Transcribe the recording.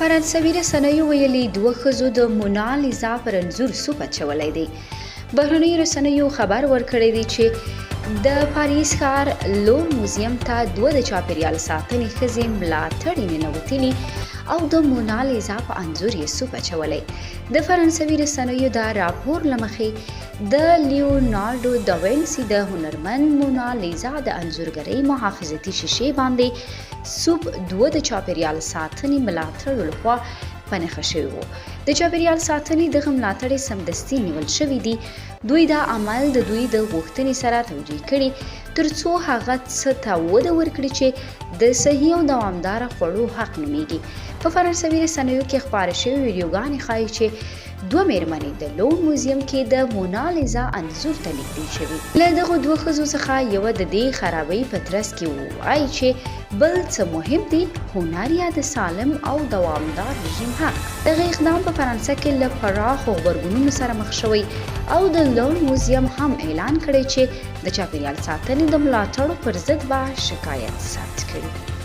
فرانسوي رسنیو ویلي دوه ښځو د مونالیزا پر انځور سوپ اچولی دی. بهرنیو رسنیو خبر ورکړی دی چې د پاریس ښار لور موزیم ته دوه د چاپیریال ساتنې ښځې ملاتړي ننوتلي او د مونالیزا په انځور یې سوپ اچولی. د فرانسوي رسنیو دا راپور له مخې د لیونارډو دا وینسي د هنرمند مونالیزا د انځورګرۍ محافظتي شیشې باندې سوپ دوه د چاپیریال ساتنې ملاتړو لخوا په نښه شوی و. د چاپیریال ساتنې دغه ملاتړ سمدستي نیول شوي دي. دوی دا عمل د دوی د غوښتنې سره توجیه کړي ترڅو هغه څه ته وده ورکړي چې د صحي او دوامداره خوړو حق نومیږي. په فرانسوي رسنیو کې خپاره شوې ویډیوګانې ښایي چې دوه مېرمنې د لور موزیم کې د مونالیزا انځور ته نږدې شوي. له دغو دوه ښځو څخه یوه د دې خرابۍ په ترڅ کې وایي چې بل څه مهم دي، هنر یا د سالم او دوامدار رژیم حق. دغه اقدام په فرانسه کې له پراخو غبرګونونو سره مخ شوی او د لور موزیم هم اعلان کړی چې د چاپیریال ساتنې د ملاتړو پر ضد به شکایت ثبت کړي.